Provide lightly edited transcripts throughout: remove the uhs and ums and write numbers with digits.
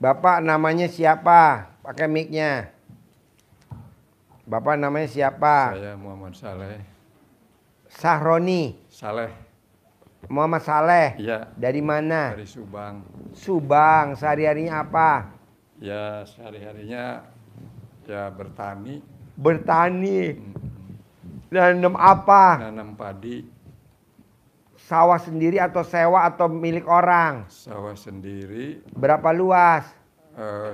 Bapak namanya siapa? Pakai mic-nya. Bapak namanya siapa? Saya Muhammad Saleh. Sahroni. Saleh. Muhammad Saleh. Iya. Dari mana? Dari Subang. Subang. Sehari-harinya apa? Ya sehari-harinya ya bertani. Bertani. Nanam apa? Nanam padi. Sawah sendiri atau sewa atau milik orang? Sawah sendiri. Berapa luas?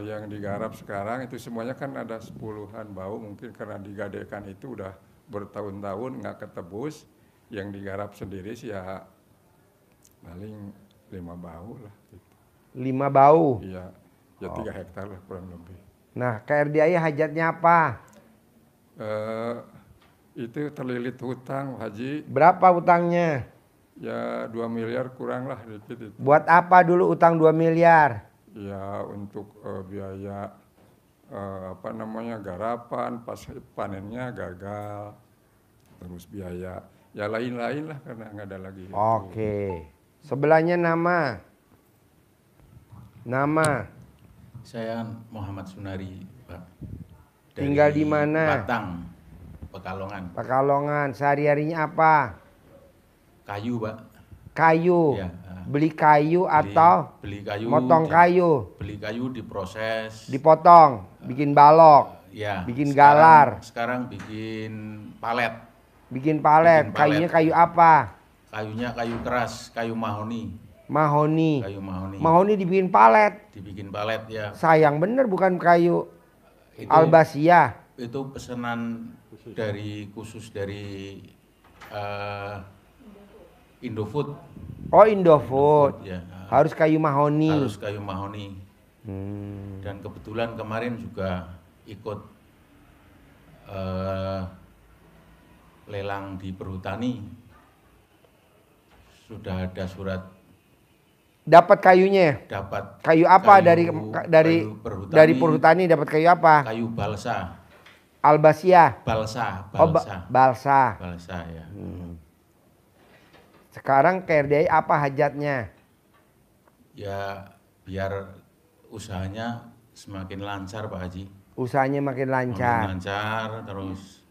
Yang digarap sekarang itu semuanya kan ada 10-an bau, mungkin karena digadekan itu udah bertahun-tahun nggak ketebus. Yang digarap sendiri sih ya paling 5 bau lah gitu. 5 bau? Iya, ya 3 hektar lah kurang lebih. Nah, KRDI hajatnya apa? Itu terlilit hutang, Haji. Berapa hutangnya? Ya 2 miliar kurang lah dikit itu. Buat apa dulu utang 2 miliar? Ya untuk biaya garapan, pas panennya gagal, terus biaya ya lain-lain lah karena nggak ada lagi. Oke. Sebelahnya nama. Saya Muhammad Sunari, Pak. Tinggal di mana? Batang, Pekalongan. Pekalongan. Sehari-harinya apa? Kayu, Pak. Kayu. Ya, beli kayu atau beli kayu, motong kayu? Beli kayu diproses, dipotong, bikin balok, ya, bikin galar. Sekarang bikin palet. Bikin palet. Kayunya kayu apa? Kayunya kayu keras, kayu mahoni. Mahoni. Kayu mahoni. Mahoni dibikin palet. Dibikin palet ya. Sayang bener bukan kayu albasia. Itu pesanan khusus dari Indofood. Oh, Indofood. Ya. Harus kayu mahoni. Harus kayu mahoni. Dan kebetulan kemarin juga ikut lelang di Perhutani. Sudah ada surat. Dapat kayunya? Dapat. Kayu apa dari Perhutani dapat kayu apa? Kayu balsa. Albasia. Balsa. Oh, balsa. Balsa ya. Sekarang KRDI apa hajatnya? Ya biar usahanya semakin lancar, Pak Haji. Usahanya makin lancar. Makin lancar, terus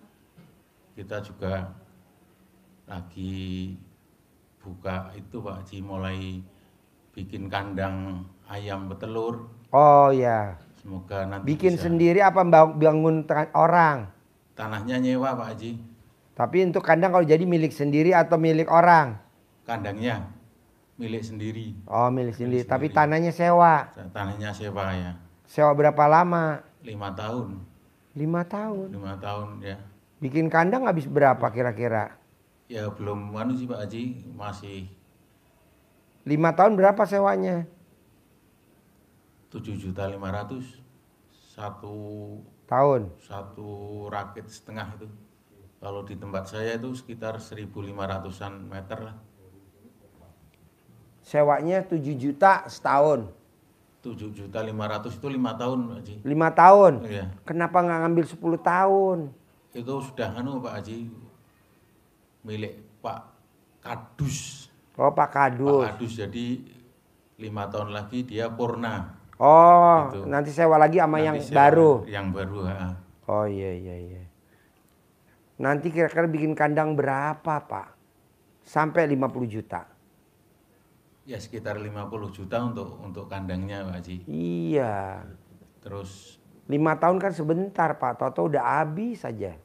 kita juga lagi buka itu, Pak Haji, mulai bikin kandang ayam petelur. Oh ya. Semoga nanti bikin bisa. Sendiri apa bangun orang? Tanahnya nyewa, Pak Haji. Tapi untuk kandang kalau jadi milik sendiri atau milik orang? Kandangnya milik sendiri. Oh, milik sendiri. Tapi tanahnya sewa? Tanahnya sewa ya. Sewa berapa lama? 5 tahun. 5 tahun? 5 tahun ya. Bikin kandang habis berapa kira-kira? Ya belum sih Pak Haji, masih. 5 tahun berapa sewanya? 7.500.000 tahun. 1 rakit setengah itu. Kalau di tempat saya itu sekitar 1.500-an meter lah. Sewanya 7 juta setahun. 7.500.000 itu 5 tahun, Pak Haji. 5 tahun? Iya. Kenapa nggak ngambil 10 tahun? Itu sudah Pak Haji, milik Pak Kadus. Oh, Pak Kadus. Pak Kadus, jadi 5 tahun lagi dia purna. Oh, gitu. Nanti sewa lagi sama yang baru? Yang baru, ha. Oh iya. Nanti kira-kira bikin kandang berapa, Pak? Sampai 50 juta? Ya sekitar 50 juta untuk kandangnya, Pak Haji. Iya. Terus 5 tahun kan sebentar, Pak. Toto udah habis saja.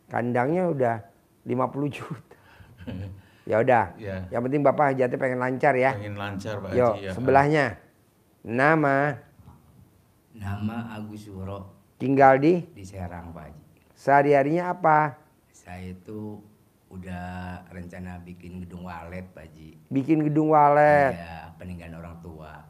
Kandangnya udah 50 juta. Ya udah. Ya. Yang penting Bapak hajatnya pengen lancar ya. Pengen lancar, Pak Yo, Haji ya. sebelahnya. Nama Agus Suro. Tinggal di Serang, Pak Haji. Sehari-harinya apa? Saya itu udah rencana bikin gedung walet, Pak Haji. Bikin gedung walet? Iya, peninggalan orang tua.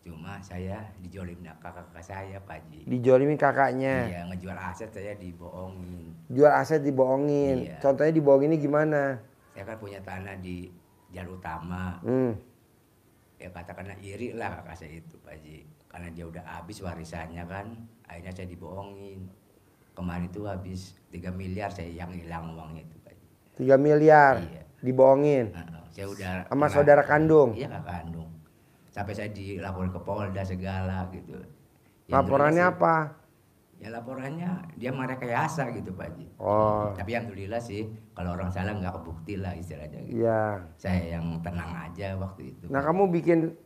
Cuma saya dijolim kakak saya, Pak Haji. Dijolimin kakaknya? Iya, ngejual aset saya dibohongin. Jual aset dibohongin? Iya. Contohnya dibohonginnya gimana? Saya kan punya tanah di Jalan Utama. Ya katakanlah iri lah kakak saya itu, Pak Haji. Karena dia udah habis warisannya kan, akhirnya saya dibohongin. Kemarin itu habis 3 miliar saya yang hilang uangnya itu, Pak Haji. 3 miliar? Iya. Dibohongin? Saya udah sama saudara kandung? Iya, kakak kandung. Sampai saya dilaporin ke Polda segala gitu. Yang Laporannya jelas sih, apa? ya laporannya dia merekayasa gitu Pak Haji. Oh, Tapi alhamdulillah sih kalau orang salah nggak kebukti lah istilahnya gitu. iya. Saya yang tenang aja waktu itu. Nah, kamu bikin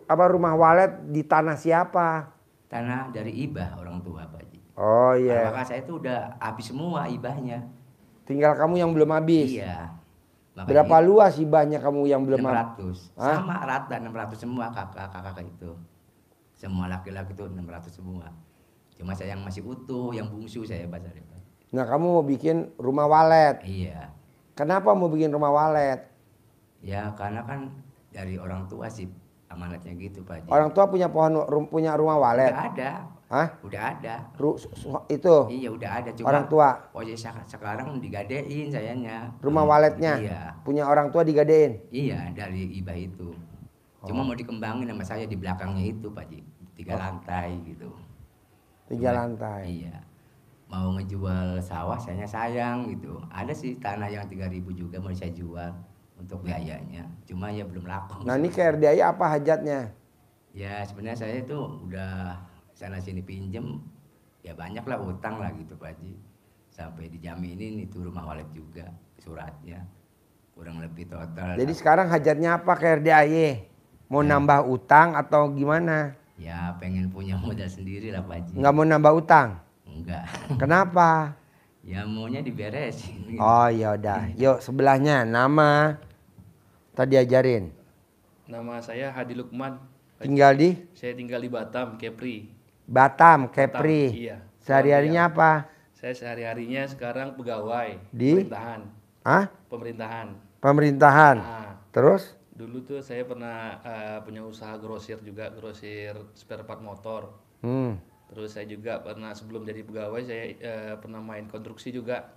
rumah walet di tanah siapa? Tanah dari ibah orang tua Pak Haji. Oh Kalau iya. kakak saya itu udah habis semua ibahnya. Tinggal kamu yang belum habis. Iya. Makanya Berapa luas ibahnya kamu yang belum habis? 600. Hah? Sama rata 600 semua kakak-kakak itu. Semua laki-laki itu 600 semua. Cuma saya yang masih utuh, yang bungsu saya bahasa itu. Nah, kamu mau bikin rumah walet. Iya. Kenapa mau bikin rumah walet? Ya karena kan dari orang tua sih amanatnya gitu Pak Haji. Orang tua punya punya rumah walet. Udah ada. Hah? Udah ada. Itu Iya udah ada. Cuma orang tua. posisi sekarang digadein sayanya. Rumah waletnya. Iya. Punya orang tua digadein. Iya dari ibah itu. Cuma mau dikembangin sama saya di belakangnya itu Pak Haji. 3 lantai gitu. 3 lantai. Iya. Mau ngejual sawah saya sayang gitu. Ada sih tanah yang 3.000 juga mau saya jual untuk biayanya. Cuma ya belum laku. Nah, ini ke RDI apa hajatnya? Ya sebenarnya saya itu udah sana sini pinjem, ya banyak lah utang lah gitu Pak Haji. Sampai dijaminin itu rumah walet juga suratnya. Kurang lebih total. Jadi sekarang hajatnya apa ke RDI? Mau nambah utang atau gimana? Ya pengen punya modal sendiri lah Pak Haji. Nggak mau nambah utang? Enggak. Kenapa? Ya maunya diberesin. Oh ya udah. Yuk sebelahnya nama tadi ajarin. Nama saya Hadi Lukman. Tinggal di Saya tinggal di Batam, Kepri. Batam, Kepri. Iya. Sehari-harinya apa? Saya sehari-harinya sekarang pegawai Di? pemerintahan. Hah? Pemerintahan. Pemerintahan. Nah, Terus? dulu tuh saya pernah punya usaha grosir juga, grosir spare part motor. Hmm. Terus saya juga pernah sebelum jadi pegawai saya pernah main konstruksi juga.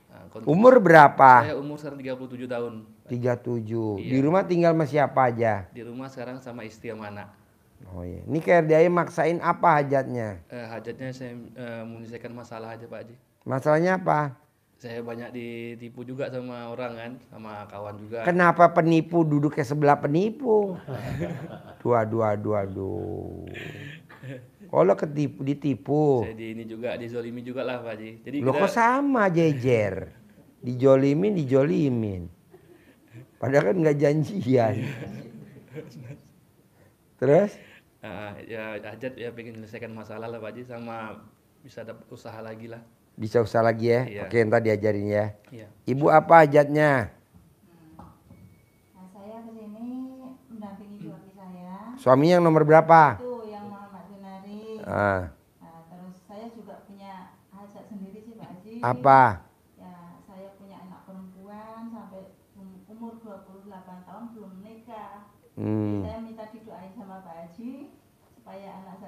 Nah, Umur berapa? Saya umur sekarang 37 tahun. 37. Iya. Di rumah tinggal sama siapa aja? Di rumah sekarang sama istri sama anak. Oh iya. Ini ke RDI maksain apa hajatnya? Hajatnya saya menyelesaikan masalah aja Pak Haji. Masalahnya apa? Saya banyak ditipu juga sama orang kan, sama kawan juga. Kenapa penipu duduk ke sebelah penipu? Aduh. Kalau ditipu. Saya di ini juga, dizolimi juga lah Pak Haji. Jadi Lo kok sama jejer? Dijolimin. Padahal kan nggak janjian. Terus? ya hajat ya pengen menyelesaikan masalah lah Pak Haji, sama bisa dapat usaha lagi lah. Bisa usaha lagi ya? Iya. Oke, ntar diajarin ya. Iya. Ibu apa hajatnya? Nah, saya kesini mendampingi suami saya. Suaminya yang nomor berapa? Itu yang Muhammad Sunari. Ah, Nah, terus saya juga punya hajat sendiri sih Pak Haji. apa? Ya, saya punya anak perempuan sampai umur 28 tahun belum menikah. Jadi saya minta didoain sama Pak Haji supaya anak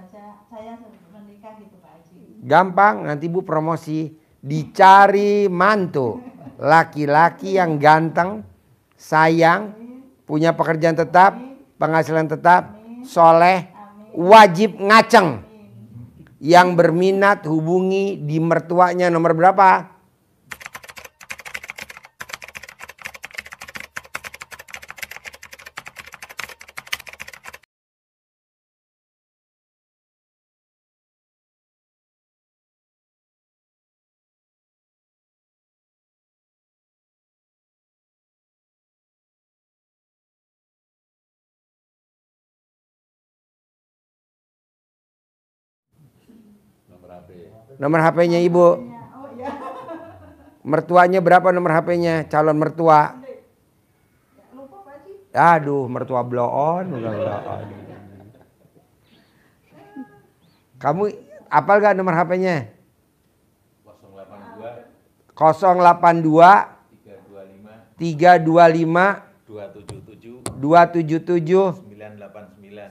saya menikah gitu Pak Haji. Gampang, nanti Bu promosi. Dicari mantu. Laki-laki yang ganteng, sayang, punya pekerjaan tetap, penghasilan tetap, soleh, wajib ngaceng. Yang berminat hubungi di mertuanya nomor berapa? Nomor HP-nya Ibu. Oh iya. Mertuanya berapa nomor HP-nya? Calon mertua. Lupa Pak Haji. Aduh, mertua blow on. Kamu apal gak nomor HP-nya? 082 325 277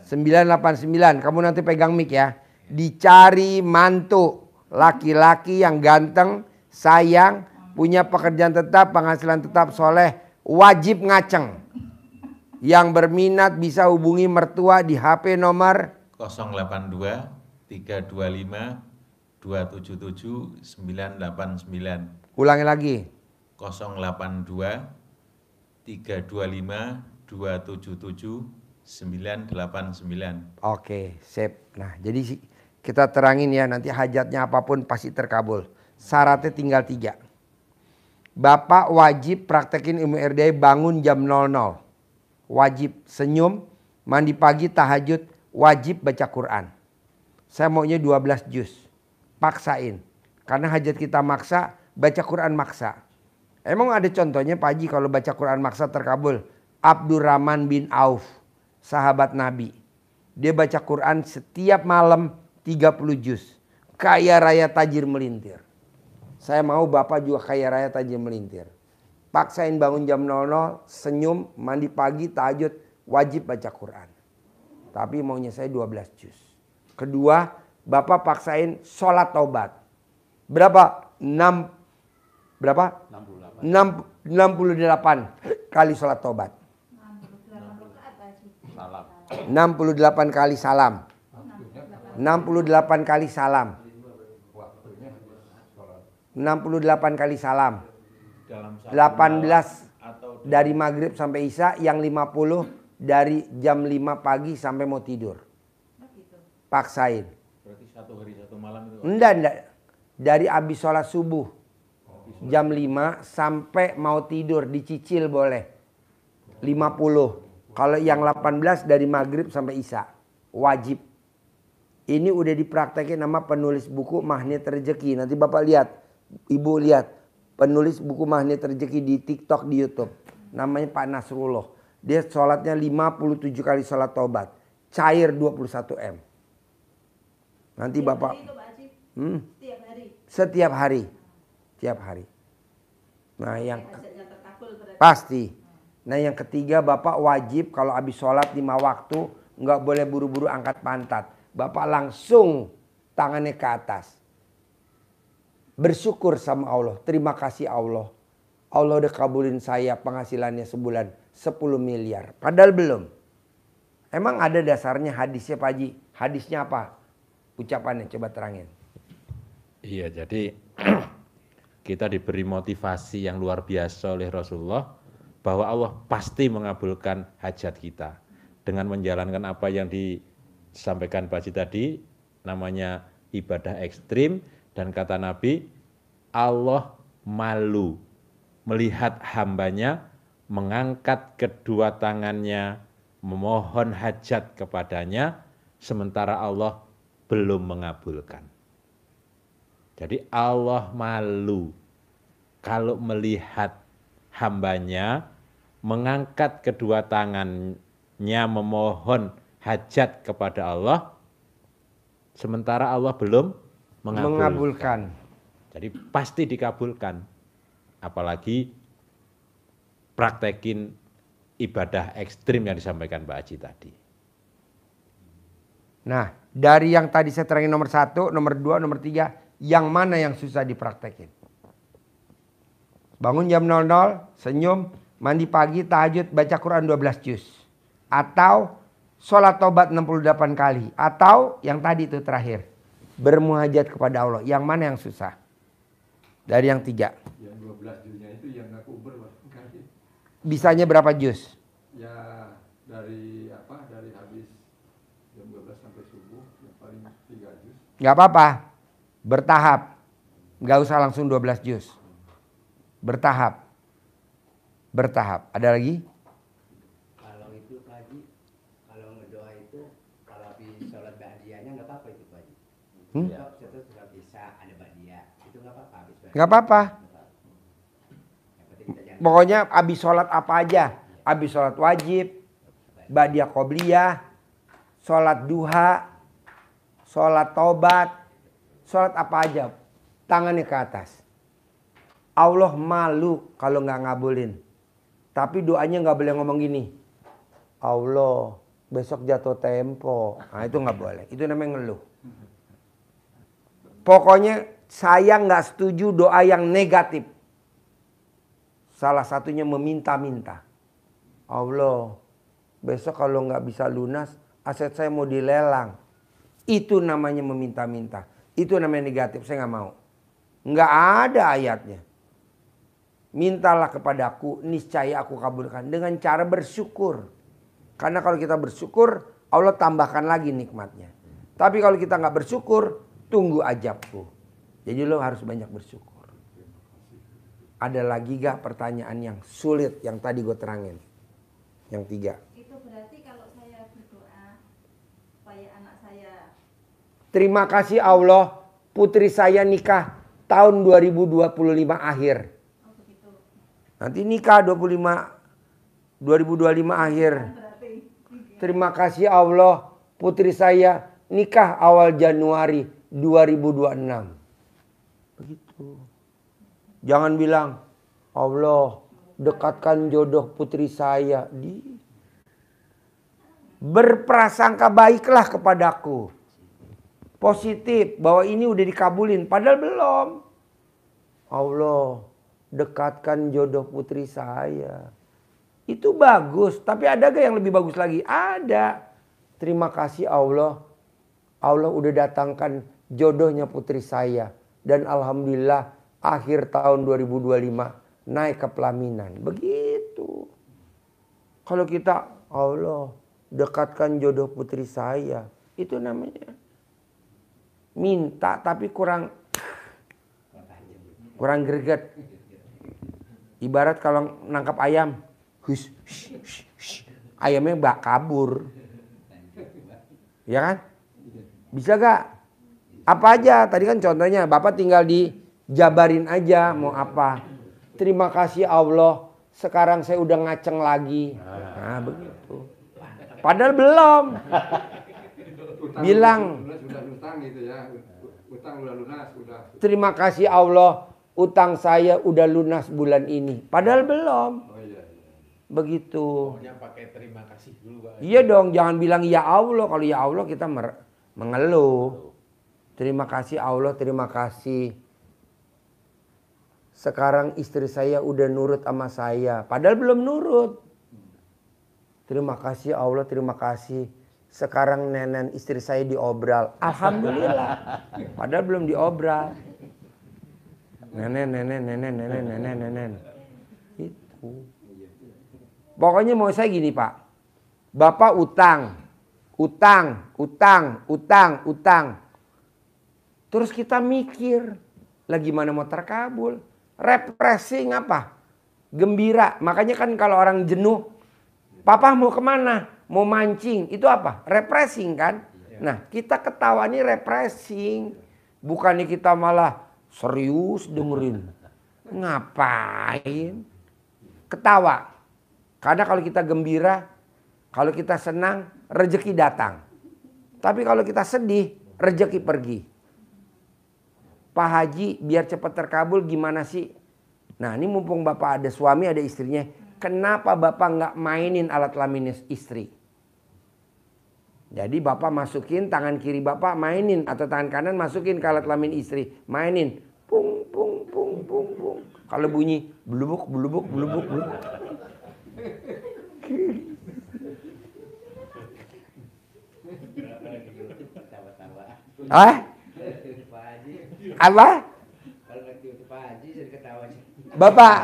989. Kamu nanti pegang mic ya. Dicari mantu laki-laki yang ganteng, sayang, punya pekerjaan tetap, penghasilan tetap, soleh, wajib ngaceng. Yang berminat bisa hubungi mertua di HP nomor 082 325 277 989. Ulangi lagi. 082 325 277 989. Oke, sip. Nah, jadi kita terangin ya, nanti hajatnya apapun pasti terkabul. Syaratnya tinggal 3. Bapak wajib praktekin ilmu RDI bangun jam 00. Wajib senyum, mandi pagi, tahajud, wajib baca Quran. Saya maunya 12 juz. Paksain. Karena hajat kita maksa, baca Quran maksa. Emang ada contohnya Pak Haji kalau baca Quran maksa terkabul? Abdurrahman bin Auf, sahabat Nabi. Dia baca Quran setiap malam 30 juz. Kaya raya tajir melintir. Saya mau Bapak juga kaya raya tajir melintir. Paksain bangun jam 00, senyum, mandi pagi, tahajud, wajib baca Quran. Tapi maunya saya 12 juz. Kedua, Bapak paksain sholat taubat. Berapa? 68 kali sholat taubat. 68 kali salam. 68 kali salam. 68 kali salam. 18 dari maghrib sampai isya, yang 50 dari jam 5 pagi sampai mau tidur. Paksain. Berarti 1 hari 1 malam itu? Enggak. Dari habis sholat subuh. Jam 5 sampai mau tidur, dicicil boleh. 50. Kalau yang 18 dari maghrib sampai isya. Wajib. Ini udah dipraktekin nama penulis buku Magnet Rezeki. Nanti Bapak lihat, Ibu lihat. Penulis buku Magnet Rezeki di TikTok, di YouTube. Namanya Pak Nasrullah. Dia sholatnya 57 kali sholat taubat. Cair 21 M. Nanti Bapak. Setiap hari. Tiap hari. Nah yang pasti. Nah yang ketiga, Bapak wajib kalau habis sholat 5 waktu. Nggak boleh buru-buru angkat pantat. Bapak langsung tangannya ke atas. Bersyukur sama Allah. Terima kasih Allah. Allah udah kabulin saya penghasilannya sebulan 10 miliar. Padahal belum. Emang ada dasarnya hadisnya Pak Haji? Hadisnya apa? Ucapannya coba terangin. Iya, jadi kita diberi motivasi yang luar biasa oleh Rasulullah bahwa Allah pasti mengabulkan hajat kita dengan menjalankan apa yang disampaikan Pak Haji tadi, namanya ibadah ekstrim, dan kata Nabi, Allah malu melihat hambanya mengangkat kedua tangannya memohon hajat kepadanya sementara Allah belum mengabulkan. Jadi Allah malu kalau melihat hambanya mengangkat kedua tangannya memohon hajat kepada Allah sementara Allah belum mengabulkan. Jadi pasti dikabulkan. Apalagi praktekin ibadah ekstrim yang disampaikan Pak Haji tadi. Nah, dari yang tadi saya terangin nomor 1, nomor 2, nomor 3, yang mana yang susah dipraktekin? Bangun jam 00, senyum, mandi pagi, tahajud, baca Quran 12 juz. Atau sholat taubat 68 kali. Atau yang tadi itu terakhir, bermuhajat kepada Allah. Yang mana yang susah? Dari yang 3. Yang 12 juznya itu yang ngaku berkali. Bisanya berapa juz? Ya dari habis jam 12 sampai subuh yang paling 3 juz. Gak apa-apa. Bertahap. Gak usah langsung 12 juz. Bertahap. Bertahap. Ada lagi? Kalau itu Pak Haji, kalau ngedoa itu kalau habis sholat ba'diyahnya nggak apa-apa itu Pak Haji. Setelah sholat isya ada ba'diyah, itu nggak apa-apa habis ba'diyah. Gak apa-apa. Yang penting kita jangan Pokoknya habis sholat apa aja. Habis sholat wajib, ba'diyah qobliyah, sholat duha, sholat taubat, sholat apa aja. Tangannya ke atas. Allah malu kalau nggak ngabulin. Tapi doanya nggak boleh ngomong gini. Allah besok jatuh tempo. Nah itu nggak boleh. Itu namanya ngeluh. Pokoknya saya nggak setuju doa yang negatif. Salah satunya meminta-minta. Allah besok kalau nggak bisa lunas, aset saya mau dilelang. Itu namanya meminta-minta. Itu namanya negatif. Saya nggak mau. Nggak ada ayatnya. mintalah kepadaku, niscaya aku kabulkan. Dengan cara bersyukur. Karena kalau kita bersyukur, Allah tambahkan lagi nikmatnya. Tapi kalau kita nggak bersyukur, tunggu ajabku. Jadi lo harus banyak bersyukur. Ada lagi gak pertanyaan yang sulit yang tadi gue terangin? Yang 3. Itu berarti kalau saya berdoa supaya anak saya. Terima kasih Allah, putri saya nikah tahun 2025 akhir. Oh begitu. Nanti nikah 2025 akhir. Berarti. Terima kasih Allah, putri saya nikah awal Januari 2026. Begitu. Jangan bilang, Allah dekatkan jodoh putri saya. Berprasangka baiklah kepadaku. Positif bahwa ini udah dikabulin. Padahal belum. Allah dekatkan jodoh putri saya. Itu bagus. Tapi ada gak yang lebih bagus lagi? Ada. Terima kasih Allah. Allah udah datangkan jodohnya putri saya. Dan alhamdulillah akhir tahun 2025 naik ke pelaminan. Begitu. Kalau kita Allah dekatkan jodoh putri saya. Itu namanya minta tapi kurang greget. Ibarat kalau nangkap ayam. Hush, hush, hush, hush. Ayamnya bak kabur. Ya kan? Bisa gak? Apa aja? Tadi kan contohnya Bapak tinggal dijabarin aja mau apa. Terima kasih Allah. Sekarang saya udah ngaceng lagi. Nah begitu. Padahal belum. Bilang. Sudah utang gitu ya. Utang udah lunas. Terima kasih Allah. Utang saya udah lunas bulan ini. Padahal belum. Oh iya. Begitu. Pokoknya pakai terima kasih dulu Pak. Iya dong, jangan bilang ya Allah. Kalau ya Allah kita mengeluh. Terima kasih Allah, terima kasih. Sekarang istri saya udah nurut sama saya. Padahal belum nurut. Terima kasih Allah, terima kasih. Sekarang nenen istri saya diobral. Alhamdulillah. Padahal belum diobral. Nenen. Itu. Pokoknya mau saya gini Pak. Bapak utang. Terus kita mikir. Lah gimana mau terkabul? Refreshing apa? Gembira. Makanya kan kalau orang jenuh. Papa mau kemana? Mau mancing. Itu apa? Refreshing kan? Nah kita ketawa ini refreshing. Bukannya kita malah serius dengerin. Ngapain? Ketawa. Karena kalau kita gembira, kalau kita senang, rezeki datang. Tapi kalau kita sedih, rezeki pergi. Pak Haji biar cepat terkabul gimana sih? Nah ini mumpung Bapak ada suami ada istrinya. Kenapa Bapak nggak mainin alat kelamin istri? Jadi Bapak masukin tangan kiri Bapak mainin. Atau tangan kanan masukin ke alat kelamin istri. Mainin. Pung. Kalau bunyi belubuk. Apa? Bapak.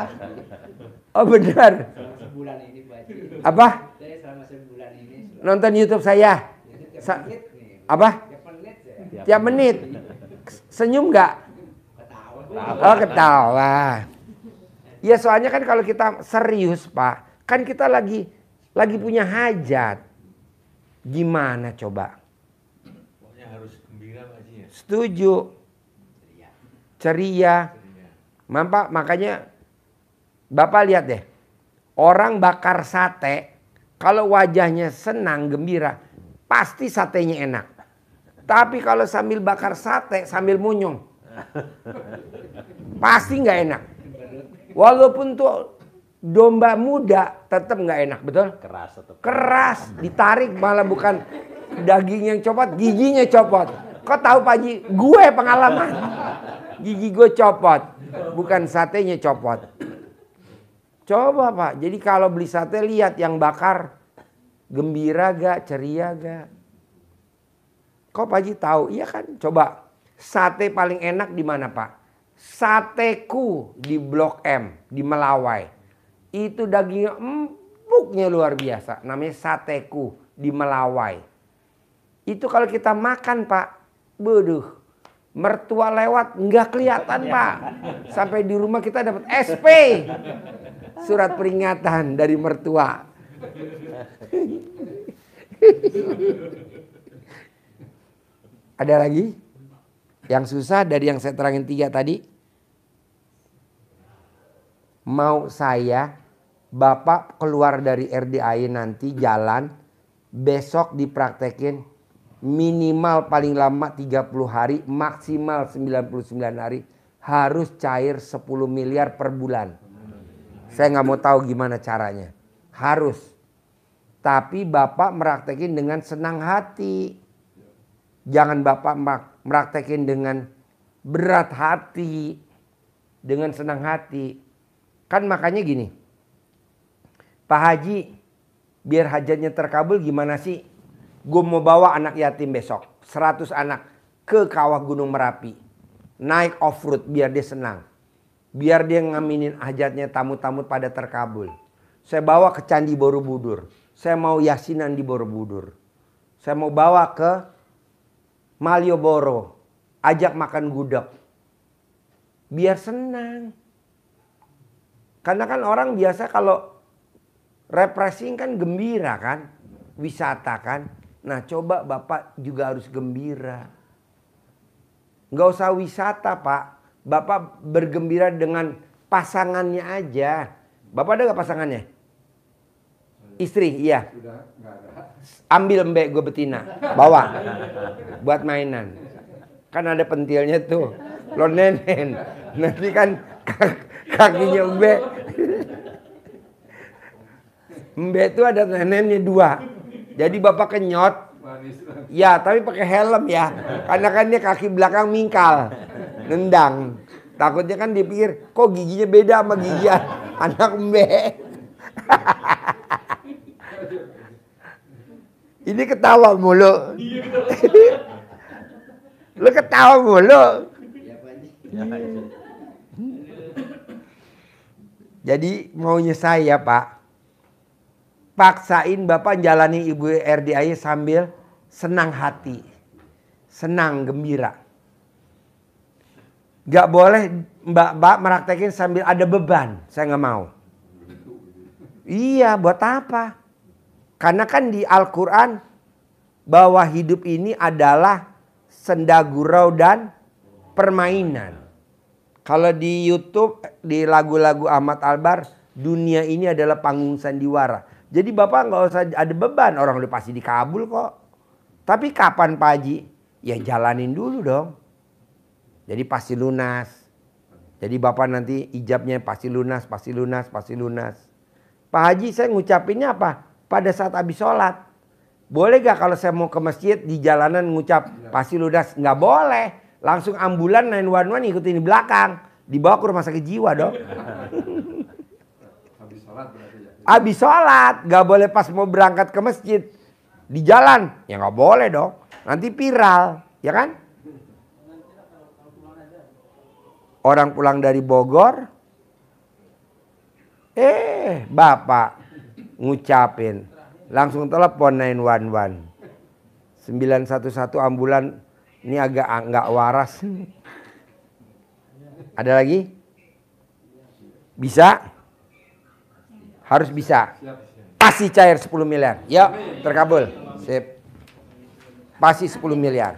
Oh benar. Sebulan ini Pak Haji. Apa? Saya selama sebulan ini Nonton YouTube saya. Apa? Tiap menit. Senyum nggak? ketawa. Oh ketawa. Ya soalnya kan kalau kita serius Pak. Kan kita lagi punya hajat. Gimana coba? Pokoknya harus gembira Pak Haji ya. Setuju. Ceria. Makanya Bapak lihat deh. Orang bakar sate. Kalau wajahnya senang, gembira. Pasti satenya enak. Tapi kalau sambil bakar sate, sambil munyung. Pasti nggak enak. Walaupun tuh domba muda tetap nggak enak, betul? Keras, ditarik malah bukan daging yang copot, giginya copot. Kau tahu Pak Haji, gue pengalaman. Gigi gue copot, bukan satenya copot. Coba Pak, jadi kalau beli sate lihat yang bakar gembira gak, ceria gak? Kok Pak Haji tahu? Iya kan, coba sate paling enak di mana Pak? Sateku di Blok M, di Melawai. Itu dagingnya empuknya luar biasa. Namanya sateku di Melawai. Itu kalau kita makan Pak, beduh, mertua lewat nggak kelihatan Pak. Sampai di rumah kita dapat SP. Surat peringatan dari mertua. Ada lagi? Yang susah dari yang saya terangin 3 tadi. Mau saya, Bapak keluar dari RDAI nanti jalan, besok dipraktekin minimal paling lama 30 hari, maksimal 99 hari, harus cair 10 miliar per bulan. Saya nggak mau tahu gimana caranya. Harus. Tapi Bapak meraktekin dengan senang hati. Jangan Bapak meraktekin dengan berat hati. Dengan senang hati. Kan makanya gini. Pak Haji, biar hajatnya terkabul gimana sih? Gue mau bawa anak yatim besok. 100 anak ke kawah Gunung Merapi. Naik off-road biar dia senang. Biar dia ngaminin hajatnya tamu-tamu pada terkabul. Saya bawa ke Candi Borobudur. Saya mau yasinan di Borobudur. Saya mau bawa ke Malioboro. Ajak makan gudeg. Biar senang. Karena kan orang biasa kalau refreshing kan gembira kan. Wisata kan. Nah coba Bapak juga harus gembira. Nggak usah wisata Pak. Bapak bergembira dengan pasangannya aja. Bapak ada gak pasangannya? Istri, iya. Ambil mbak gue betina. Bawa. Buat mainan. Kan ada pentilnya tuh. Lo nenen. Nanti kan kakinya mbak. Mbak itu ada nenennya 2. Jadi Bapak kenyot. Ya tapi pakai helm ya. Karena kan dia kaki belakang mingkal. Nendang. Takutnya kan dipikir kok giginya beda sama gigi anak mbak. Ini ketawa mulu. Lu ketawa mulu. Jadi maunya saya Pak, paksain Bapak jalani Ibu RDAI sambil senang hati. Senang, gembira. Gak boleh Mbak meraktekin sambil ada beban. Saya gak mau. Iya, buat apa? Karena kan di Al-Quran bahwa hidup ini adalah senda gurau dan permainan. Kalau di YouTube, di lagu-lagu Ahmad Albar, dunia ini adalah panggung sandiwara. Jadi Bapak nggak usah ada beban, orang udah pasti dikabul kok. Tapi kapan Pak Haji? Ya jalanin dulu dong. Jadi pasti lunas. Jadi Bapak nanti ijabnya pasti lunas, pasti lunas, pasti lunas. Pak Haji saya ngucapinnya apa? Pada saat habis sholat. Boleh gak kalau saya mau ke masjid di jalanan ngucap pasti lunas? Nggak boleh. Langsung ambulan 911 ikutin di belakang. Dibawa ke rumah sakit jiwa dong. Habis sholat berarti ya? Habis sholat. Gak boleh pas mau berangkat ke masjid. Di jalan. Ya gak boleh dong. Nanti viral. Ya kan? Orang pulang dari Bogor. Bapak ngucapin. Langsung telepon 911. 911 ambulan. Ini agak nggak waras. Ada lagi? Bisa? Harus bisa. Pasti cair 10 miliar. Yuk, terkabul. Sip. Pasti 10 miliar.